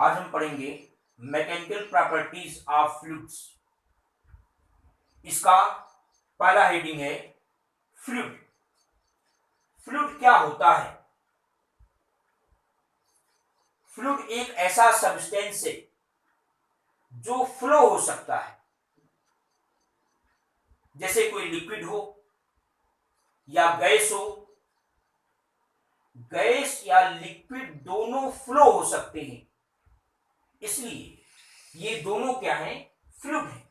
आज हम पढ़ेंगे मैकेनिकल प्रॉपर्टीज ऑफ फ्लूइड्स। इसका पहला हेडिंग है फ्लूइड। फ्लूइड क्या होता है? फ्लूइड एक ऐसा सब्सटेंस है जो फ्लो हो सकता है, जैसे कोई लिक्विड हो या गैस हो। गैस या लिक्विड दोनों फ्लो हो सकते हैं, इसलिए ये दोनों क्या हैं? फ्लूइड है।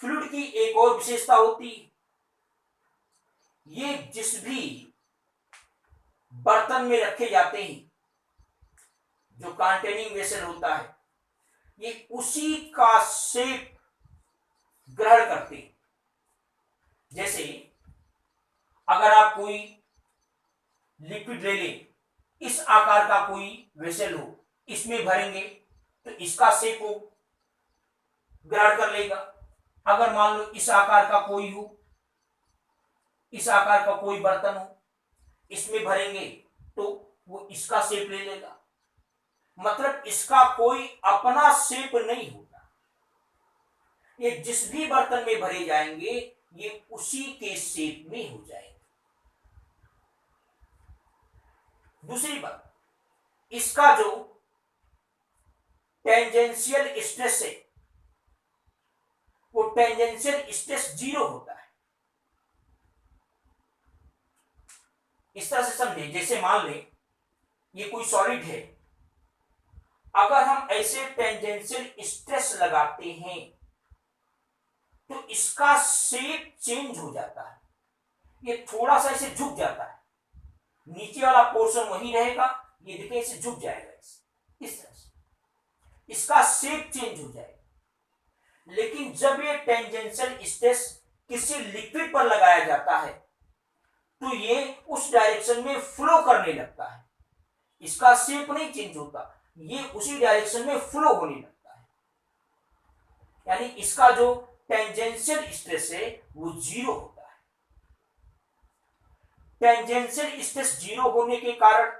फ्लूइड की एक और विशेषता होती है, ये जिस भी बर्तन में रखे जाते हैं, जो कंटेनिंग वेसल होता है, ये उसी का शेप ग्रहण करते हैं। जैसे अगर आप कोई लिक्विड ले लें, इस आकार का कोई वेसल हो, इसमें भरेंगे तो इसका शेप वो ग्रहण कर लेगा। अगर मान लो इस आकार का कोई हो, इस आकार का कोई बर्तन हो, इसमें भरेंगे तो वो इसका शेप ले लेगा। मतलब इसका कोई अपना शेप नहीं होता, ये जिस भी बर्तन में भरे जाएंगे ये उसी के शेप में हो जाएंगे। दूसरी बात, इसका जो टेंजेंशियल स्ट्रेस है वो टेंजेंशियल स्ट्रेस 0 होता है। इस तरह से समझे, जैसे मान लें ये कोई सॉलिड है, अगर हम ऐसे टेंजेंशियल स्ट्रेस लगाते हैं तो इसका शेप चेंज हो जाता है, ये थोड़ा सा ऐसे झुक जाता है, नीचे वाला पोर्शन वही रहेगा, ये देखिए इसे झुक जाएगा इस तरह से, इसका शेप चेंज हो जाएगा। लेकिन जब ये टेंजेंशियल स्ट्रेस किसी लिक्विड पर लगाया जाता है तो ये उस डायरेक्शन में फ्लो करने लगता है, इसका शेप नहीं चेंज होता, ये उसी डायरेक्शन में फ्लो होने लगता है। यानी इसका जो टेंजेंशियल स्ट्रेस है वो 0 होता है। टेंजेंशियल स्ट्रेस 0 होने के कारण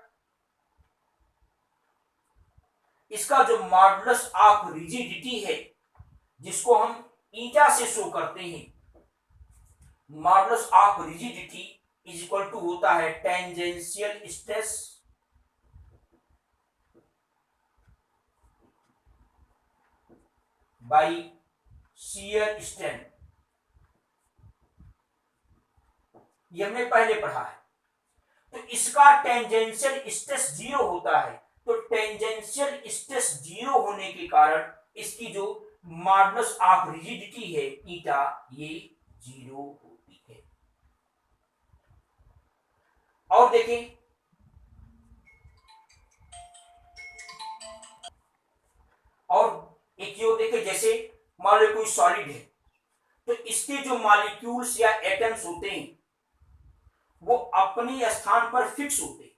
इसका जो मॉडुलस ऑफ रिजिडिटी है, जिसको हम ईटा से शो करते हैं, modulus of rigidity is equal to होता है tangential stress by shear strain. ये हमने पहले पढ़ा है। तो इसका टेंजेंशियल स्ट्रेस 0 होता है, तो टेंजेंशियल स्ट्रेस 0 होने के कारण इसकी जो मॉडुलस ऑफ रिजिडिटी है ईटा, ये 0 होती है। और देखें, और एक यो देखें, जैसे मान लो कोई सॉलिड है तो इसके जो मॉलिक्यूल्स या एटम्स होते हैं वो अपने स्थान पर फिक्स होते हैं,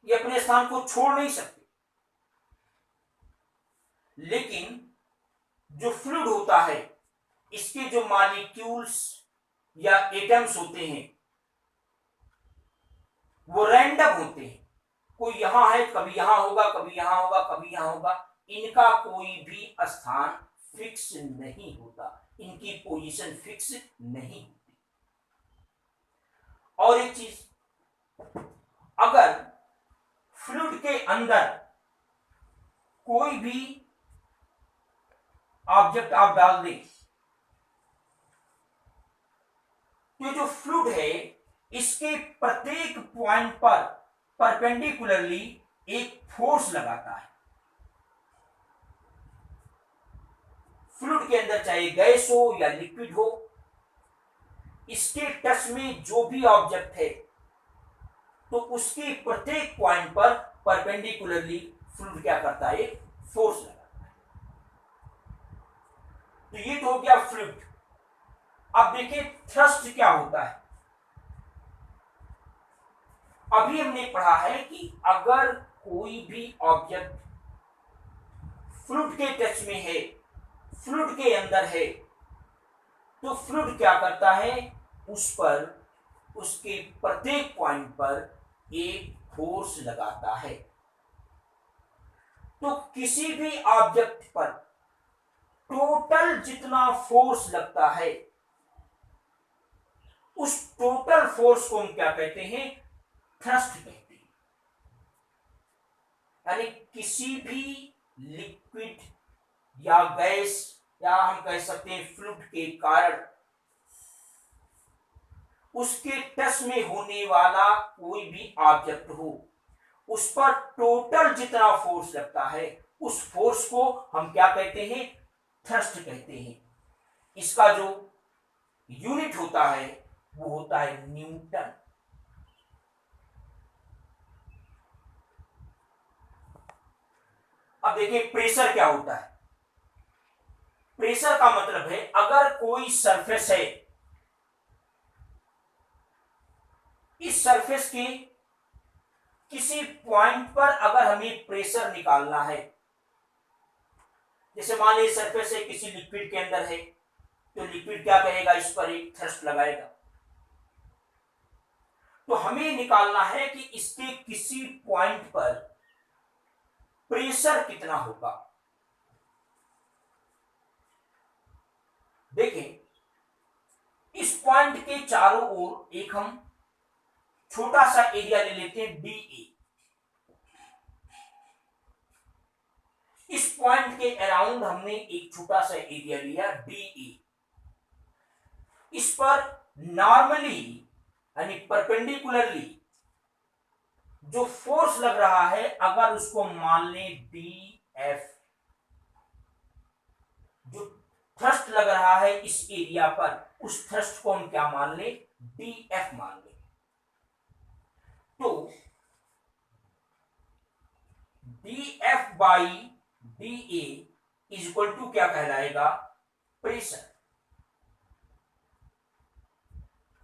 ये अपने स्थान को छोड़ नहीं सकते। लेकिन जो फ्लूइड होता है, इसके जो मॉलिक्यूल्स या एटम्स होते हैं वो रैंडम होते हैं, कोई यहां है, कभी यहां होगा, कभी यहां होगा, कभी यहां होगा, इनका कोई भी स्थान फिक्स नहीं होता, इनकी पोजीशन फिक्स नहीं होती। और एक चीज, अगर फ्लूइड के अंदर कोई भी ऑब्जेक्ट आप डाल दें तो जो फ्लूइड है इसके प्रत्येक पॉइंट पर परपेंडिकुलरली एक फोर्स लगाता है। फ्लूइड के अंदर चाहे गैस हो या लिक्विड हो, इसके टच में जो भी ऑब्जेक्ट है तो उसके प्रत्येक पॉइंट पर परपेंडिकुलरली फ्लूइड क्या करता है? फोर्स लगाता है। तो ये तो हो गया फ्लूइड। अब देखिए थ्रस्ट क्या होता है। अभी हमने पढ़ा है कि अगर कोई भी ऑब्जेक्ट फ्लूइड के टच में है, फ्लूइड के अंदर है, तो फ्लूइड क्या करता है? उस पर, उसके प्रत्येक पॉइंट पर एक फोर्स लगाता है। तो किसी भी ऑब्जेक्ट पर टोटल जितना फोर्स लगता है, उस टोटल फोर्स को हम क्या कहते हैं? थ्रस्ट कहते हैं। यानी किसी भी लिक्विड या गैस या हम कह सकते हैं फ्लूइड के कारण उसके टच में होने वाला कोई भी ऑब्जेक्ट हो, उस पर टोटल जितना फोर्स लगता है, उस फोर्स को हम क्या कहते हैं? थ्रस्ट कहते हैं। इसका जो यूनिट होता है वो होता है न्यूटन। अब देखिए प्रेशर क्या होता है। प्रेशर का मतलब है अगर कोई सरफेस है, इस सरफेस के किसी पॉइंट पर अगर हमें प्रेशर निकालना है, जैसे मान लीजिए सरफेस है किसी लिक्विड के अंदर है, तो लिक्विड क्या करेगा? इस पर एक थ्रस्ट लगाएगा। तो हमें निकालना है कि इसके किसी पॉइंट पर प्रेशर कितना होगा। देखें, इस पॉइंट के चारों ओर एक हम छोटा सा एरिया ले लेते हैं डी ए। इस पॉइंट के अराउंड हमने एक छोटा सा एरिया लिया डी ए। इस पर नॉर्मली यानी परपेंडिकुलरली जो फोर्स लग रहा है, अगर उसको मान लें डी एफ, जो थ्रस्ट लग रहा है इस एरिया पर, उस थ्रस्ट को हम क्या मान लें? डी एफ मान लें। तो D F by D A is equal to क्या कहलाएगा? प्रेशर।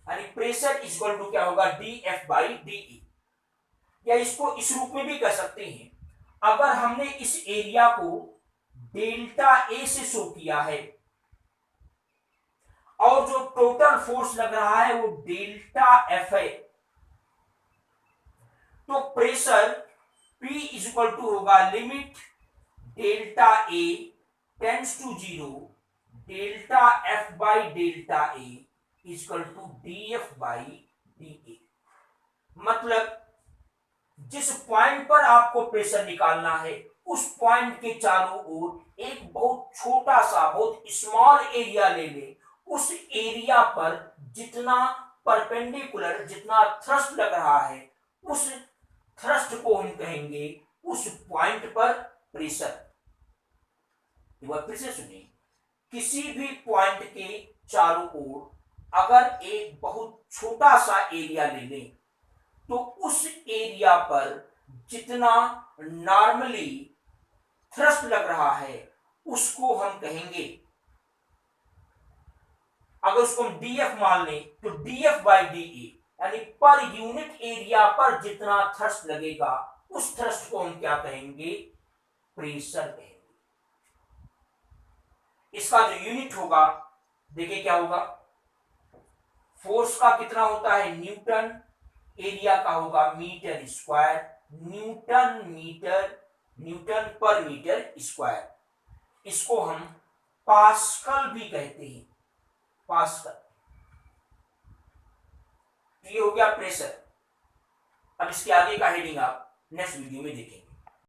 यानी प्रेशर इज इक्वल टू क्या होगा? डी एफ बाई डी ए। या इसको इस रूप में भी कह सकते हैं, अगर हमने इस एरिया को डेल्टा ए से शो किया है और जो टोटल फोर्स लग रहा है वो डेल्टा एफ है, तो pressure P is equal to होगा limit delta A tends to 0 delta F by delta A is equal to D F by D A. मतलब जिस पॉइंट पर आपको प्रेशर निकालना है, उस पॉइंट के चारों ओर एक बहुत छोटा सा, बहुत स्मॉल एरिया ले ले। उस एरिया पर जितना परपेंडिकुलर, जितना थ्रस्ट लग रहा है, उस थ्रस्ट को हम कहेंगे उस पॉइंट पर प्रेशर। एक बार फिर से सुनिए, किसी भी पॉइंट के चारों ओर अगर एक बहुत छोटा सा एरिया ले लें, तो उस एरिया पर जितना नॉर्मली थ्रस्ट लग रहा है उसको हम कहेंगे, अगर उसको हम डीएफ मान लें तो डीएफ बाई डी ए, यानी पर यूनिट एरिया पर जितना थ्रस्ट लगेगा उस थ्रस्ट को हम क्या कहेंगे? प्रेशर कहेंगे। इसका जो यूनिट होगा, देखिए क्या होगा, फोर्स का कितना होता है? न्यूटन, एरिया का होगा मीटर स्क्वायर, न्यूटन पर मीटर स्क्वायर। इसको हम पास्कल भी कहते हैं, पास्कल। ये हो गया प्रेशर। अब इसके आगे का हेडिंग आप नेक्स्ट वीडियो में देखेंगे।